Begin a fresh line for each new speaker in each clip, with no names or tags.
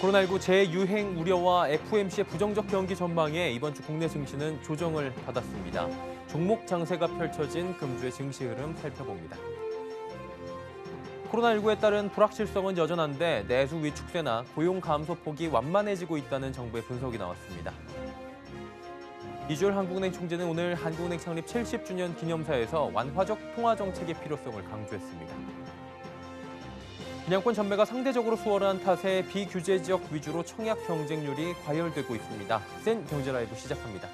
코로나19 재유행 우려와 FOMC의 부정적 경기 전망에 이번 주 국내 증시는 조정을 받았습니다. 종목 장세가 펼쳐진 금주의 증시 흐름 살펴봅니다. 코로나19에 따른 불확실성은 여전한데 내수 위축세나 고용 감소 폭이 완만해지고 있다는 정부의 분석이 나왔습니다. 이주열 한국은행 총재는 오늘 한국은행 창립 70주년 기념사에서 완화적 통화 정책의 필요성을 강조했습니다. 분양권 전매가 상대적으로 수월한 탓에 비규제 지역 위주로 청약 경쟁률이 과열되고 있습니다. 센 경제라이브 시작합니다.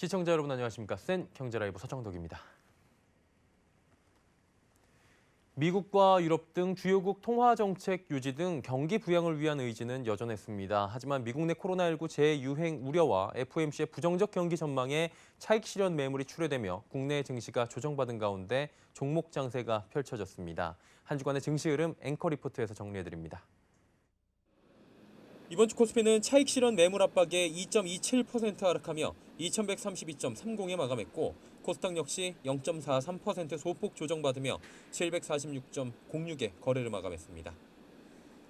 시청자 여러분 안녕하십니까? 센 경제라이브 서정덕입니다. 미국과 유럽 등 주요국 통화 정책 유지 등 경기 부양을 위한 의지는 여전했습니다. 하지만 미국 내 코로나19 재유행 우려와 FOMC의 부정적 경기 전망에 차익 실현 매물이 출회되며 국내 증시가 조정받은 가운데 종목 장세가 펼쳐졌습니다. 한 주간의 증시 흐름 앵커 리포트에서 정리해드립니다. 이번 주 코스피는 차익 실현 매물 압박에 2.27% 하락하며 2132.30에 마감했고 코스닥 역시 0.43% 소폭 조정받으며 746.06에 거래를 마감했습니다.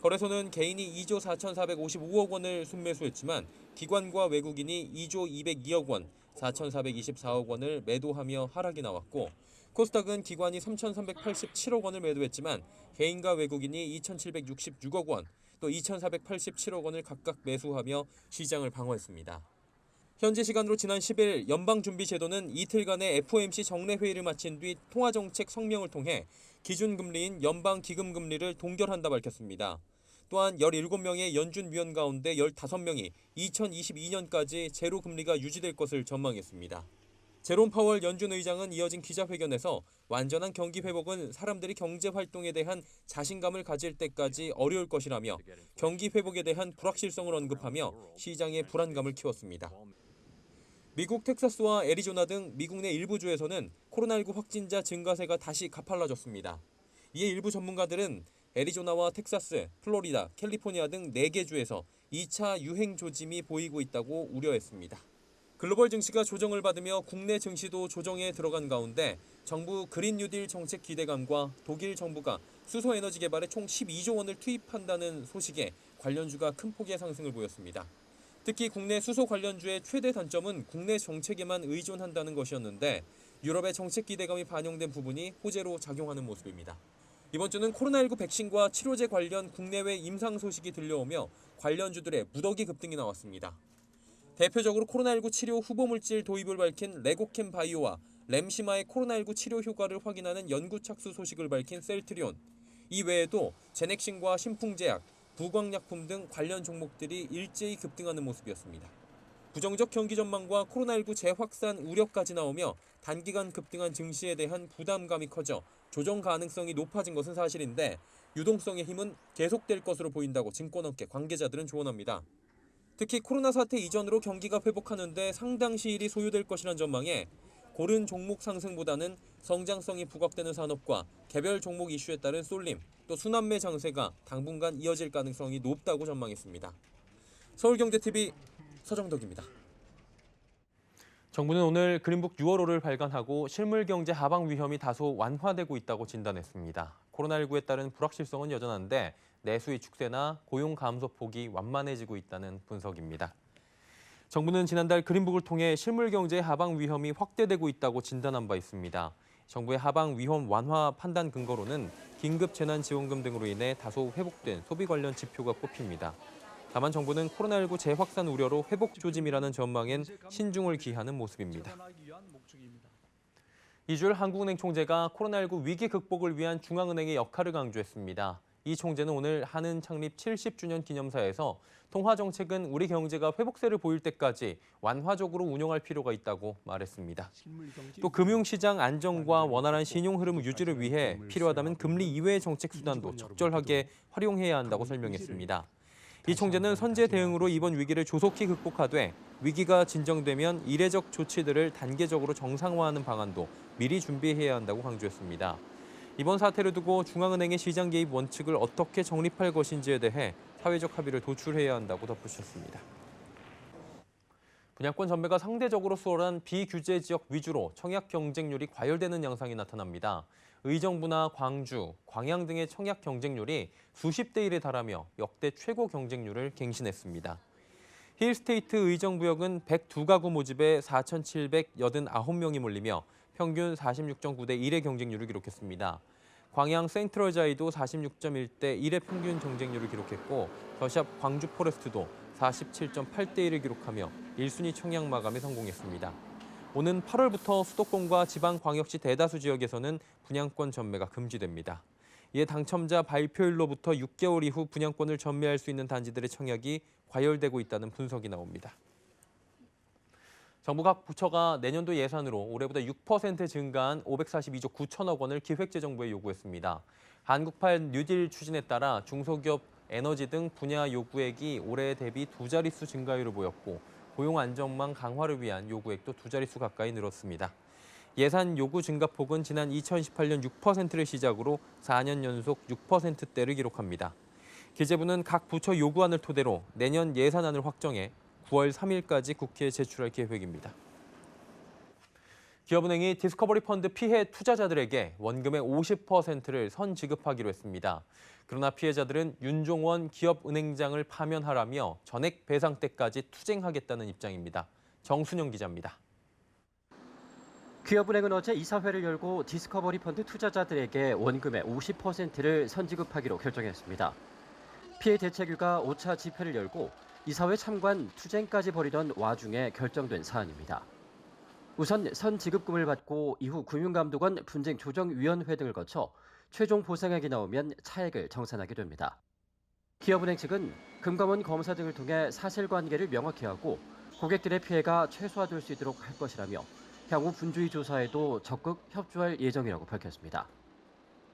거래소는 개인이 2조 4,455억 원을 순매수했지만 기관과 외국인이 2조 202억 원, 4,424억 원을 매도하며 하락이 나왔고 코스닥은 기관이 3,387억 원을 매도했지만 개인과 외국인이 2,766억 원, 또 2,487억 원을 각각 매수하며 시장을 방어했습니다. 현지 시간으로 지난 10일 연방준비제도는 이틀간의 FOMC 정례회의를 마친 뒤 통화정책 성명을 통해 기준금리인 연방기금금리를 동결한다 밝혔습니다. 또한 17명의 연준위원 가운데 15명이 2022년까지 제로금리가 유지될 것을 전망했습니다. 제롬 파월 연준 의장은 이어진 기자회견에서 완전한 경기 회복은 사람들이 경제 활동에 대한 자신감을 가질 때까지 어려울 것이라며 경기 회복에 대한 불확실성을 언급하며 시장의 불안감을 키웠습니다. 미국 텍사스와 애리조나 등 미국 내 일부 주에서는 코로나19 확진자 증가세가 다시 가팔라졌습니다. 이에 일부 전문가들은 애리조나와 텍사스, 플로리다, 캘리포니아 등 4개 주에서 2차 유행 조짐이 보이고 있다고 우려했습니다. 글로벌 증시가 조정을 받으며 국내 증시도 조정에 들어간 가운데 정부 그린 뉴딜 정책 기대감과 독일 정부가 수소 에너지 개발에 총 12조 원을 투입한다는 소식에 관련주가 큰 폭의 상승을 보였습니다. 특히 국내 수소 관련주의 최대 단점은 국내 정책에만 의존한다는 것이었는데 유럽의 정책 기대감이 반영된 부분이 호재로 작용하는 모습입니다. 이번 주는 코로나19 백신과 치료제 관련 국내외 임상 소식이 들려오며 관련주들의 무더기 급등이 나왔습니다. 대표적으로 코로나19 치료 후보물질 도입을 밝힌 레고캠 바이오와 램시마의 코로나19 치료 효과를 확인하는 연구 착수 소식을 밝힌 셀트리온, 이 외에도 제넥신과 신풍제약, 부광약품 등 관련 종목들이 일제히 급등하는 모습이었습니다. 부정적 경기 전망과 코로나19 재확산 우려까지 나오며 단기간 급등한 증시에 대한 부담감이 커져 조정 가능성이 높아진 것은 사실인데 유동성의 힘은 계속될 것으로 보인다고 증권업계 관계자들은 조언합니다. 특히 코로나 사태 이전으로 경기가 회복하는 데 상당 시일이 소요될 것이란 전망에 고른 종목 상승보다는 성장성이 부각되는 산업과 개별 종목 이슈에 따른 쏠림, 또 순환매 장세가 당분간 이어질 가능성이 높다고 전망했습니다. 서울경제TV 서정덕입니다. 정부는 오늘 그린북 6월호를 발간하고 실물경제 하방 위험이 다소 완화되고 있다고 진단했습니다. 코로나19에 따른 불확실성은 여전한데 내수의 축세나 고용 감소 폭이 완만해지고 있다는 분석입니다. 정부는 지난달 그린북을 통해 실물경제의 하방 위험이 확대되고 있다고 진단한 바 있습니다. 정부의 하방 위험 완화 판단 근거로는 긴급 재난지원금 등으로 인해 다소 회복된 소비 관련 지표가 꼽힙니다. 다만 정부는 코로나19 재확산 우려로 회복 조짐이라는 전망엔 신중을 기하는 모습입니다. 이주일 한국은행 총재가 코로나19 위기 극복을 위한 중앙은행의 역할을 강조했습니다. 이 총재는 오늘 한은 창립 70주년 기념사에서 통화 정책은 우리 경제가 회복세를 보일 때까지 완화적으로 운영할 필요가 있다고 말했습니다. 또 금융시장 안정과 원활한 신용 흐름 유지를 위해 필요하다면 금리 이외의 정책 수단도 적절하게 활용해야 한다고 설명했습니다. 이 총재는 선제 대응으로 이번 위기를 조속히 극복하되 위기가 진정되면 이례적 조치들을 단계적으로 정상화하는 방안도 미리 준비해야 한다고 강조했습니다. 이번 사태를 두고 중앙은행의 시장 개입 원칙을 어떻게 정립할 것인지에 대해 사회적 합의를 도출해야 한다고 덧붙였습니다. 분양권 전매가 상대적으로 수월한 비규제 지역 위주로 청약 경쟁률이 과열되는 양상이 나타납니다. 의정부나 광주, 광양 등의 청약 경쟁률이 수십 대 1에 달하며 역대 최고 경쟁률을 갱신했습니다. 힐스테이트 의정부역은 102가구 모집에 4,789명이 몰리며 평균 46.9대 1의 경쟁률을 기록했습니다. 광양 센트럴자이도 46.1대 1의 평균 경쟁률을 기록했고 더샵 광주 포레스트도 47.8대 1을 기록하며 1순위 청약 마감에 성공했습니다. 오는 8월부터 수도권과 지방광역시 대다수 지역에서는 분양권 전매가 금지됩니다. 이에 당첨자 발표일로부터 6개월 이후 분양권을 전매할 수 있는 단지들의 청약이 과열되고 있다는 분석이 나옵니다. 정부 각 부처가 내년도 예산으로 올해보다 6% 증가한 542조 9천억 원을 기획재정부에 요구했습니다. 한국판 뉴딜 추진에 따라 중소기업, 에너지 등 분야 요구액이 올해 대비 두 자릿수 증가율을 보였고 고용 안정망 강화를 위한 요구액도 두 자릿수 가까이 늘었습니다. 예산 요구 증가폭은 지난 2018년 6%를 시작으로 4년 연속 6%대를 기록합니다. 기재부는 각 부처 요구안을 토대로 내년 예산안을 확정해 9월 3일까지 국회에 제출할 계획입니다. 기업은행이 디스커버리 펀드 피해 투자자들에게 원금의 50%를 선지급하기로 했습니다. 그러나 피해자들은 윤종원 기업은행장을 파면하라며 전액 배상 때까지 투쟁하겠다는 입장입니다. 정순영 기자입니다.
기업은행은 어제 이사회를 열고 디스커버리 펀드 투자자들에게 원금의 50%를 선지급하기로 결정했습니다. 피해 대책위가 5차 집회를 열고 이사회 참관 투쟁까지 벌이던 와중에 결정된 사안입니다. 우선 선지급금을 받고 이후 금융감독원 분쟁조정위원회 등을 거쳐 최종 보상액이 나오면 차액을 정산하게 됩니다. 기업은행 측은 금감원 검사 등을 통해 사실관계를 명확히 하고 고객들의 피해가 최소화될 수 있도록 할 것이라며 향후 분주의 조사에도 적극 협조할 예정이라고 밝혔습니다.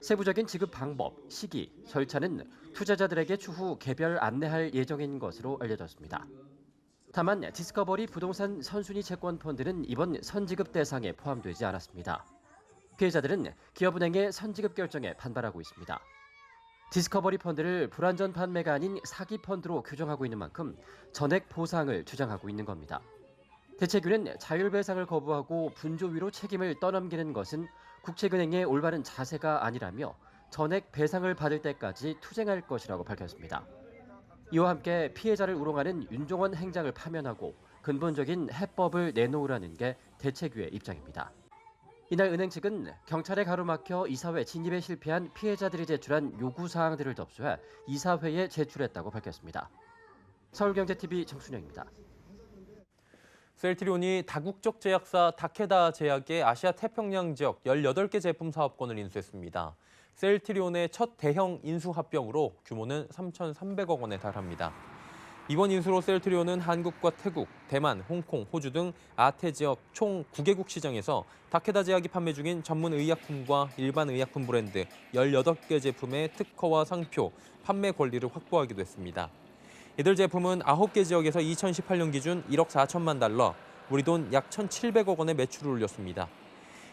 세부적인 지급 방법, 시기, 절차는 투자자들에게 추후 개별 안내할 예정인 것으로 알려졌습니다. 다만 디스커버리 부동산 선순위 채권 펀드는 이번 선지급 대상에 포함되지 않았습니다. 피해자들은 기업은행의 선지급 결정에 반발하고 있습니다. 디스커버리 펀드를 불안전 판매가 아닌 사기 펀드로 규정하고 있는 만큼 전액 보상을 주장하고 있는 겁니다. 대책위는 자율배상을 거부하고 분조위로 책임을 떠넘기는 것은 국책은행의 올바른 자세가 아니라며 전액 배상을 받을 때까지 투쟁할 것이라고 밝혔습니다. 이와 함께 피해자를 우롱하는 윤종원 행장을 파면하고 근본적인 해법을 내놓으라는 게 대책위의 입장입니다. 이날 은행 측은 경찰에 가로막혀 이사회 진입에 실패한 피해자들이 제출한 요구사항들을 접수해 이사회에 제출했다고 밝혔습니다. 서울경제TV 정순영입니다.
셀트리온이 다국적 제약사 타케다 제약의 아시아 태평양 지역 18개 제품 사업권을 인수했습니다. 셀트리온의 첫 대형 인수 합병으로 규모는 3,300억 원에 달합니다. 이번 인수로 셀트리온은 한국과 태국, 대만, 홍콩, 호주 등 아태 지역 총 9개국 시장에서 타케다 제약이 판매 중인 전문 의약품과 일반 의약품 브랜드 18개 제품의 특허와 상표, 판매 권리를 확보하기도 했습니다. 이들 제품은 9개 지역에서 2018년 기준 1억 4천만 달러, 우리 돈 약 1,700억 원의 매출을 올렸습니다.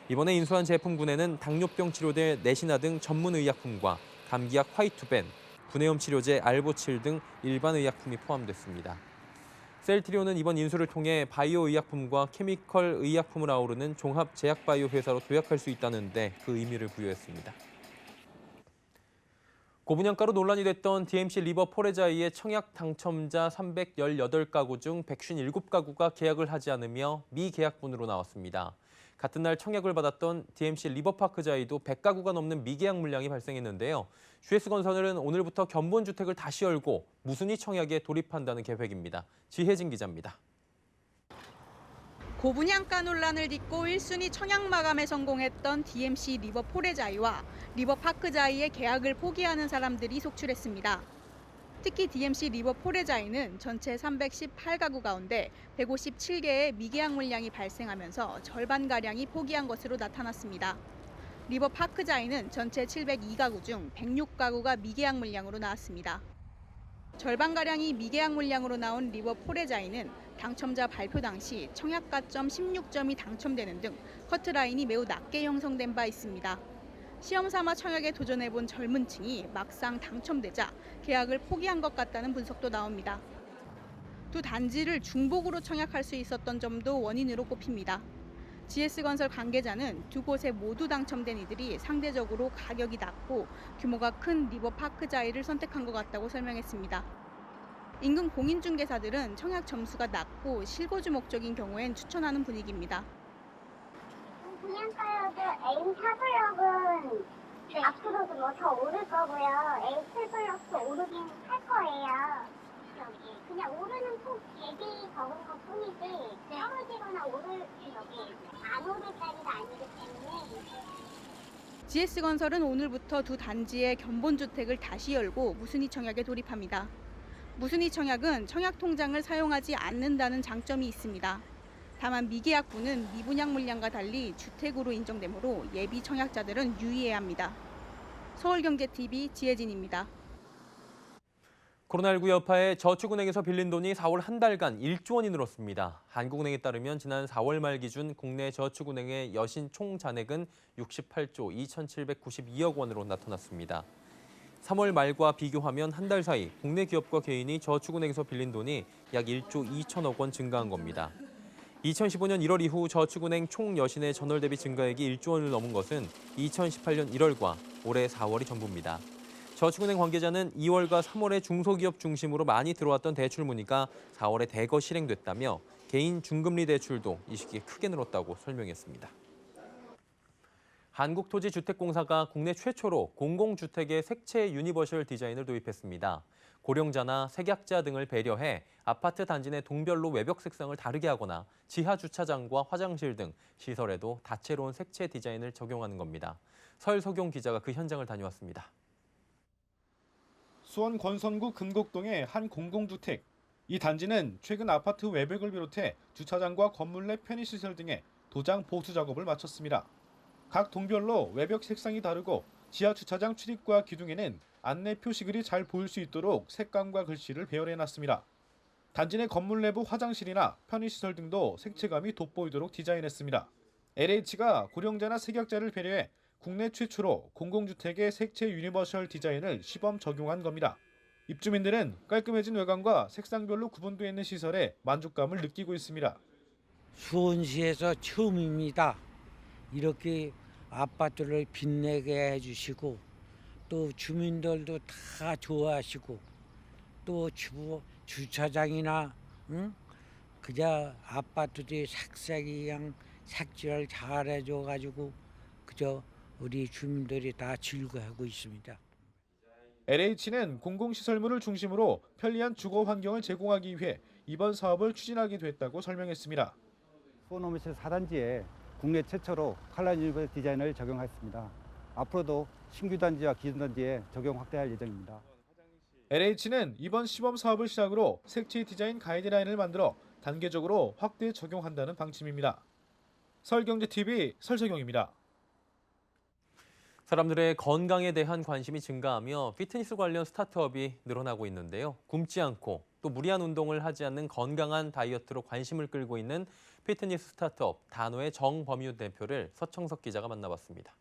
이번에 인수한 제품군에는 당뇨병 치료제 네시나 등 전문 의약품과 감기약 화이투벤, 분해염 치료제 알보칠 등 일반 의약품이 포함됐습니다. 셀트리온은 이번 인수를 통해 바이오 의약품과 케미컬 의약품을 아우르는 종합 제약 바이오 회사로 도약할 수 있다는데 그 의미를 부여했습니다. 고분양가로 논란이 됐던 DMC 리버 포레자이의 청약 당첨자 318가구 중 157가구가 계약을 하지 않으며 미계약분으로 나왔습니다. 같은 날 청약을 받았던 DMC 리버파크자이도 100가구가 넘는 미계약 물량이 발생했는데요. GS건설은 오늘부터 견본주택을 다시 열고 무순위 청약에 돌입한다는 계획입니다. 지혜진 기자입니다.
고분양가 논란을 딛고 1순위 청약 마감에 성공했던 DMC 리버포레자이와 리버파크자이의 계약을 포기하는 사람들이 속출했습니다. 특히 DMC 리버포레자이는 전체 318가구 가운데 157개의 미계약 물량이 발생하면서 절반가량이 포기한 것으로 나타났습니다. 리버파크자이는 전체 702가구 중 106가구가 미계약 물량으로 나왔습니다. 절반가량이 미계약 물량으로 나온 리버포레자이는 당첨자 발표 당시 청약가점 16점이 당첨되는 등 커트라인이 매우 낮게 형성된 바 있습니다. 시험 삼아 청약에 도전해본 젊은 층이 막상 당첨되자 계약을 포기한 것 같다는 분석도 나옵니다. 두 단지를 중복으로 청약할 수 있었던 점도 원인으로 꼽힙니다. GS건설 관계자는 두 곳에 모두 당첨된 이들이 상대적으로 가격이 낮고 규모가 큰 리버파크자이를 선택한 것 같다고 설명했습니다. 인근 공인중개사들은 청약 점수가 낮고 실거주 목적인 경우엔 추천하는 분위기입니다.
분양가여도 A4블럭은 앞으로도 뭐 더 오를 거고요. A7블럭도 오르긴 할 거예요. 그냥 오르는 폭 대비 적은 것 뿐이지 떨어지거나 안 오를 따위가 아니기 때문에.
GS건설은 오늘부터 두 단지의 견본주택을 다시 열고 무순위 청약에 돌입합니다. 무순위 청약은 청약 통장을 사용하지 않는다는 장점이 있습니다. 다만 미계약부는 미분양 물량과 달리 주택으로 인정되므로 예비 청약자들은 유의해야 합니다. 서울경제TV 지혜진입니다.
코로나19 여파에 저축은행에서 빌린 돈이 4월 한 달간 1조 원이 늘었습니다. 한국은행에 따르면 지난 4월 말 기준 국내 저축은행의 여신 총 잔액은 68조 2,792억 원으로 나타났습니다. 3월 말과 비교하면 한 달 사이 국내 기업과 개인이 저축은행에서 빌린 돈이 약 1조 2천억 원 증가한 겁니다. 2015년 1월 이후 저축은행 총 여신의 전월 대비 증가액이 1조 원을 넘은 것은 2018년 1월과 올해 4월이 전부입니다. 저축은행 관계자는 2월과 3월에 중소기업 중심으로 많이 들어왔던 대출 문의가 4월에 대거 실행됐다며 개인 중금리 대출도 이 시기에 크게 늘었다고 설명했습니다. 한국토지주택공사가 국내 최초로 공공주택의 색채 유니버셜 디자인을 도입했습니다. 고령자나 색약자 등을 배려해 아파트 단지 내 동별로 외벽 색상을 다르게 하거나 지하 주차장과 화장실 등 시설에도 다채로운 색채 디자인을 적용하는 겁니다. 설석용 기자가 그 현장을 다녀왔습니다.
수원 권선구 금곡동의 한 공공주택. 이 단지는 최근 아파트 외벽을 비롯해 주차장과 건물 내 편의시설 등의 도장 보수 작업을 마쳤습니다. 각 동별로 외벽 색상이 다르고 지하 주차장 출입구와 기둥에는 안내 표시글이 잘 보일 수 있도록 색감과 글씨를 배열해놨습니다. 단지 내 건물 내부 화장실이나 편의시설 등도 색채감이 돋보이도록 디자인했습니다. LH가 고령자나 색약자를 배려해 국내 최초로 공공주택의 색채 유니버셜 디자인을 시범 적용한 겁니다. 입주민들은 깔끔해진 외관과 색상별로 구분되어 있는 시설에 만족감을 느끼고 있습니다.
수원시에서 처음입니다. 이렇게 아파트를 빛내게 해주시고 또 주민들도 다 좋아하시고 또 주차장이나 그저 아파트들이 색색이 그냥 색칠을 잘 해줘가지고 그저 우리 주민들이 다 즐거워하고 있습니다.
LH는 공공시설물을 중심으로 편리한 주거 환경을 제공하기 위해 이번 사업을 추진하게 됐다고 설명했습니다.
수원오미실 4단지에 국내 최초로 컬러 유니버셜 디자인을 적용했습니다. 앞으로도 신규 단지와 기존 단지에 적용 확대할 예정입니다.
LH는 이번 시범 사업을 시작으로 색채 디자인 가이드라인을 만들어 단계적으로 확대 적용한다는 방침입니다. 서울경제TV 설석용입니다.
사람들의 건강에 대한 관심이 증가하며 피트니스 관련 스타트업이 늘어나고 있는데요. 굶지 않고 또 무리한 운동을 하지 않는 건강한 다이어트로 관심을 끌고 있는 피트니스 스타트업 다노의 정범유 대표를 서청석 기자가 만나봤습니다.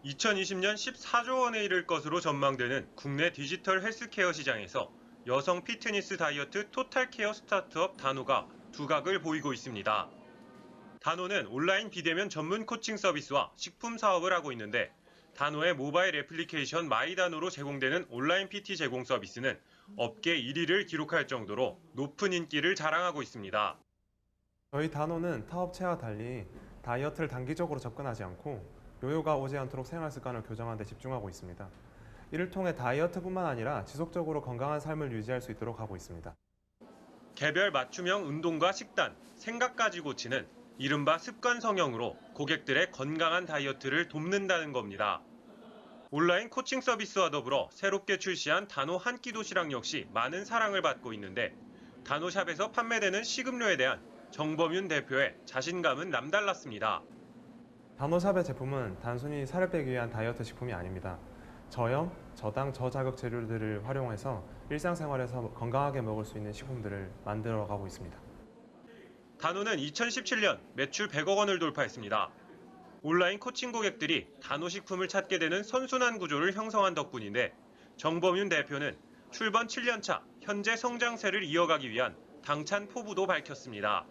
2020년 14조 원에 이를 것으로 전망되는 국내 디지털 헬스케어 시장에서 여성 피트니스 다이어트 토탈케어 스타트업 다노가 두각을 보이고 있습니다. 다노는 온라인 비대면 전문 코칭 서비스와 식품 사업을 하고 있는데 다노의 모바일 애플리케이션 마이다노로 제공되는 온라인 PT 제공 서비스는 업계 1위를 기록할 정도로 높은 인기를 자랑하고 있습니다.
저희 단호는 타 업체와 달리 다이어트를 단기적으로 접근하지 않고 요요가 오지 않도록 생활 습관을 교정하는 데 집중하고 있습니다. 이를 통해 다이어트뿐만 아니라 지속적으로 건강한 삶을 유지할 수 있도록 하고 있습니다.
개별 맞춤형 운동과 식단, 생각까지 고치는 이른바 습관 성형으로 고객들의 건강한 다이어트를 돕는다는 겁니다. 온라인 코칭 서비스와 더불어 새롭게 출시한 단호 한 끼 도시락 역시 많은 사랑을 받고 있는데 단호샵에서 판매되는 식음료에 대한 정범윤 대표의 자신감은 남달랐습니다.
단호샵의 제품은 단순히 살을 빼기 위한 다이어트 식품이 아닙니다. 저염, 저당, 저자극 재료들을 활용해서 일상생활에서 건강하게 먹을 수 있는 식품들을 만들어가고 있습니다.
단호는 2017년 매출 100억 원을 돌파했습니다. 온라인 코칭 고객들이 단호 식품을 찾게 되는 선순환 구조를 형성한 덕분인데 정범윤 대표는 출범 7년차 현재 성장세를 이어가기 위한 당찬 포부도 밝혔습니다.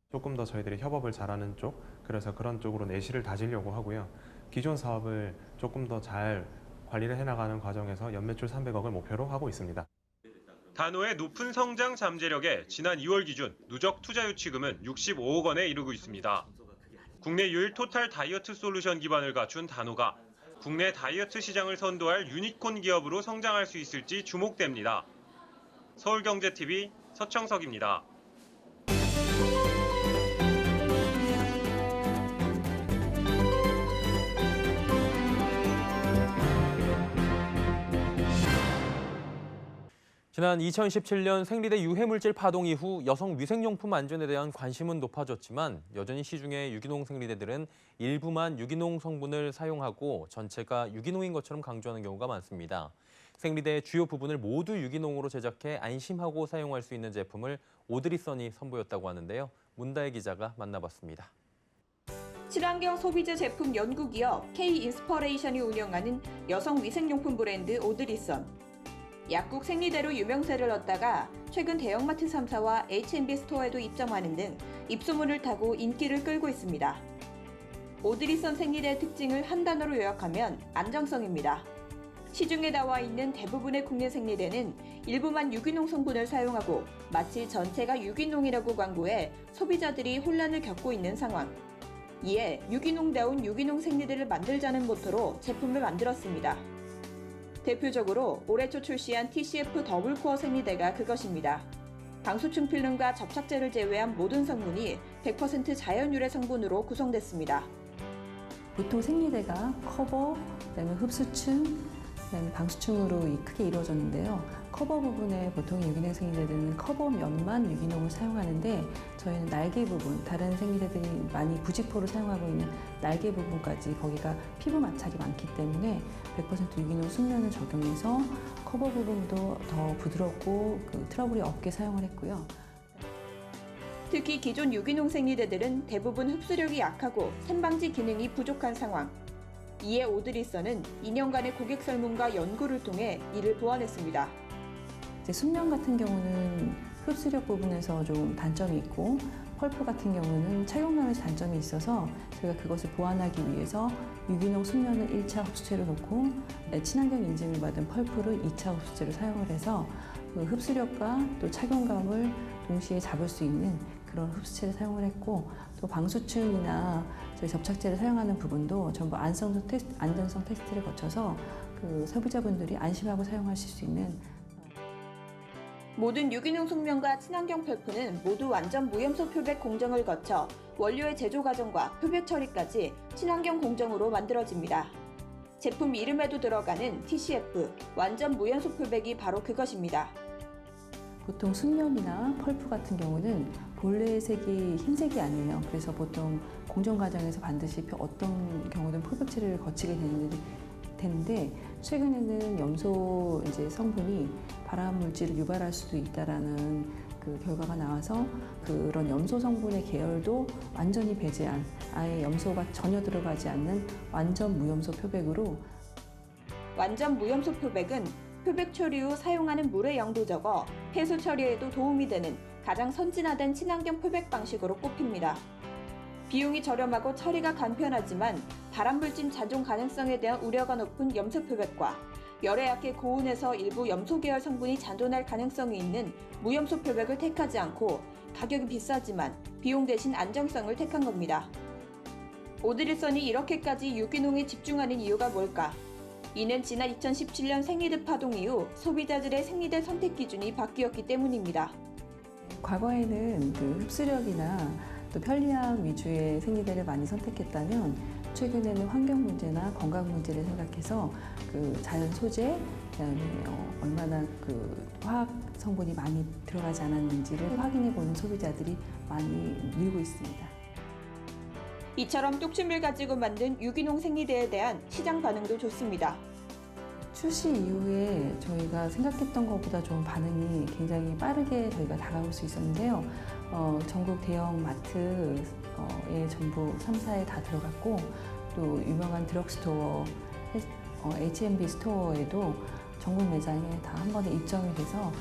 조금 더 저희들이 협업을 잘하는 쪽, 그래서 그런 쪽으로 내실을 다지려고 하고요. 기존 사업을 조금 더 잘 관리를 해나가는 과정에서 연매출 300억을 목표로 하고 있습니다.
단호의 높은 성장 잠재력에 지난 2월 기준 누적 투자 유치금은 65억 원에 이르고 있습니다. 국내 유일 토탈 다이어트 솔루션 기반을 갖춘 단호가 국내 다이어트 시장을 선도할 유니콘 기업으로 성장할 수 있을지 주목됩니다. 서울경제TV 서청석입니다.
지난 2017년 생리대 유해물질 파동 이후 여성 위생용품 안전에 대한 관심은 높아졌지만 여전히 시중의 유기농 생리대들은 일부만 유기농 성분을 사용하고 전체가 유기농인 것처럼 강조하는 경우가 많습니다. 생리대의 주요 부분을 모두 유기농으로 제작해 안심하고 사용할 수 있는 제품을 오드리선이 선보였다고 하는데요. 문다혜 기자가 만나봤습니다.
친환경 소비재 제품 연구기업 K-인스퍼레이션이 운영하는 여성 위생용품 브랜드 오드리선. 약국 생리대로 유명세를 얻다가 최근 대형마트 3사와 H&B 스토어에도 입점하는 등 입소문을 타고 인기를 끌고 있습니다. 오드리선 생리대의 특징을 한 단어로 요약하면 안정성입니다. 시중에 나와 있는 대부분의 국내 생리대는 일부만 유기농 성분을 사용하고 마치 전체가 유기농이라고 광고해 소비자들이 혼란을 겪고 있는 상황. 이에 유기농다운 유기농 생리대를 만들자는 모토로 제품을 만들었습니다. 대표적으로 올해 초 출시한 TCF 더블코어 생리대가 그것입니다. 방수층 필름과 접착제를 제외한 모든 성분이 100% 자연 유래 성분으로 구성됐습니다.
보통 생리대가 커버, 그다음에 흡수층, 그다음에 방수층으로 크게 이루어졌는데요. 커버 부분에 보통 유기농 생리대들은 커버 면만 유기농을 사용하는데 저희는 날개 부분, 다른 생리대들이 많이 부직포를 사용하고 있는 날개 부분까지 거기가 피부 마찰이 많기 때문에 100% 유기농 순면을 적용해서 커버 부분도 더 부드럽고 트러블이 없게 사용을 했고요.
특히 기존 유기농 생리대들은 대부분 흡수력이 약하고 샘방지 기능이 부족한 상황. 이에 오드리선은 2년간의 고객 설문과 연구를 통해 이를 보완했습니다.
순면 같은 경우는 흡수력 부분에서 좀 단점이 있고 펄프 같은 경우는 착용감에서 단점이 있어서 저희가 그것을 보완하기 위해서 유기농 순면을 1차 흡수체로 놓고 친환경 인증을 받은 펄프를 2차 흡수체로 사용을 해서 그 흡수력과 또 착용감을 동시에 잡을 수 있는 그런 흡수체를 사용을 했고 또 방수층이나 저희 접착제를 사용하는 부분도 전부 안전성 테스트를 거쳐서 그 소비자분들이 안심하고 사용하실 수 있는
모든 유기농 속면과 친환경 펄프는 모두 완전 무염소 표백 공정을 거쳐 원료의 제조 과정과 표백 처리까지 친환경 공정으로 만들어집니다. 제품 이름에도 들어가는 TCF, 완전 무염소 표백이 바로 그것입니다.
보통 순면이나 펄프 같은 경우는 본래의 색이 흰색이 아니에요. 그래서 보통 공정 과정에서 반드시 어떤 경우든 표백 처리를 거치게 되는데 최근에는 염소 성분이 발암 물질을 유발할 수도 있다라는 그 결과가 나와서 그런 염소 성분의 계열도 완전히 배제한 아예 염소가 전혀 들어가지 않는 완전 무염소 표백으로
완전 무염소 표백은 표백 처리 후 사용하는 물의 양도 적어 폐수 처리에도 도움이 되는 가장 선진화된 친환경 표백 방식으로 꼽힙니다. 비용이 저렴하고 처리가 간편하지만 발암물질 자존 가능성에 대한 우려가 높은 염소 표백과 열에 약해 고온에서 일부 염소 계열 성분이 잔존할 가능성이 있는 무염소 표백을 택하지 않고 가격이 비싸지만 비용 대신 안정성을 택한 겁니다. 오드리선이 이렇게까지 유기농에 집중하는 이유가 뭘까? 이는 지난 2017년 생리대 파동 이후 소비자들의 생리대 선택 기준이 바뀌었기 때문입니다.
과거에는 그 흡수력이나 또 편리함 위주의 생리대를 많이 선택했다면 최근에는 환경 문제나 건강 문제를 생각해서 그 자연 소재, 그다음에 얼마나 그 화학 성분이 많이 들어가지 않았는지를 확인해 보는 소비자들이 많이 늘고 있습니다.
이처럼 뚝심을 가지고 만든 유기농 생리대에 대한 시장 반응도 좋습니다.
출시 이후에 저희가 생각했던 것보다 좀 반응이 굉장히 빠르게 저희가 다가올 수 있었는데요. 전국 대형 마트에 전부 3사에 다 들어갔고 또 유명한 드럭스토어, H&B 스토어에도 전국 매장에 다 한 번에 입점이 돼서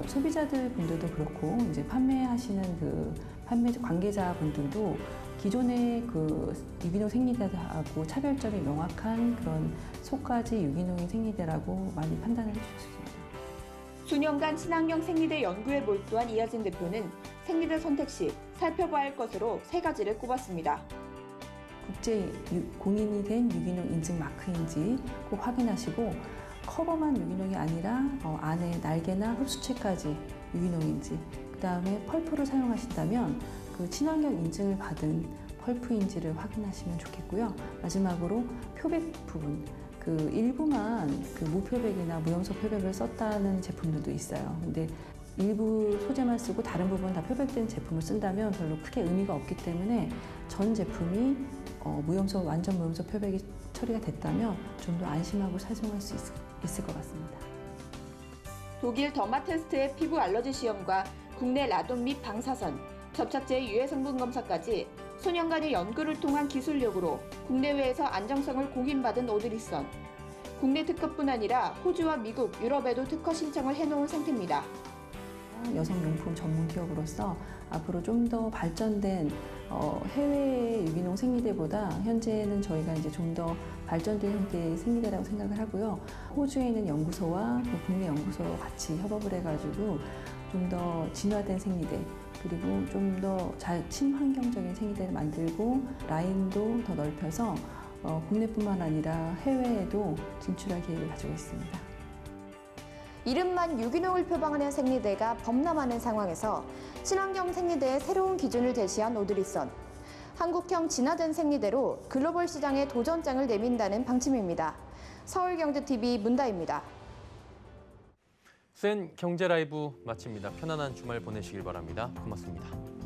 소비자들 분들도 그렇고 이제 판매하시는 그 판매 관계자 분들도 기존의 그 유기농 생리대하고 차별점이 명확한 그런 속가지 유기농의 생리대라고 많이 판단을 해주셨습니다.
수년간 친환경 생리대 연구에 몰두한 이하진 대표는 생리대 선택 시 살펴봐야 할 것으로 3가지를 꼽았습니다.
국제 공인이 된 유기농 인증 마크인지 꼭 확인하시고 커버만 유기농이 아니라 안에 날개나 흡수체까지 유기농인지, 그 다음에 펄프를 사용하신다면 그 친환경 인증을 받은 펄프인지를 확인하시면 좋겠고요. 마지막으로 표백 부분, 그 일부만 그 무표백이나 무염소 표백을 썼다는 제품들도 있어요. 근데 일부 소재만 쓰고 다른 부분 다 표백된 제품을 쓴다면 별로 크게 의미가 없기 때문에 전 제품이 무염소, 완전 무염소 표백이 처리가 됐다면 좀 더 안심하고 사용할 수 있을 것 같습니다.
독일 더마테스트의 피부 알러지 시험과 국내 라돈 및 방사선, 접착제의 유해 성분 검사까지 수년간의 연구를 통한 기술력으로 국내외에서 안정성을 공인받은 오드리선. 국내 특허뿐 아니라 호주와 미국, 유럽에도 특허 신청을 해놓은 상태입니다.
여성용품 전문 기업으로서 앞으로 좀 더 발전된 해외 유기농 생리대보다 현재는 저희가 이제 좀 더 발전된 형태의 생리대라고 생각을 하고요. 호주에 있는 연구소와 국내 연구소와 같이 협업을 해가지고 좀 더 진화된 생리대, 그리고 좀 더 친환경적인 생리대를 만들고 라인도 더 넓혀서 국내뿐만 아니라 해외에도 진출할 계획을 가지고 있습니다.
이름만 유기농을 표방하는 생리대가 범람하는 상황에서 친환경 생리대의 새로운 기준을 제시한 오드리선. 한국형 진화된 생리대로 글로벌 시장에 도전장을 내민다는 방침입니다. 서울경제TV 문다입니다.
센 경제 라이브 마칩니다. 편안한 주말 보내시길 바랍니다. 고맙습니다.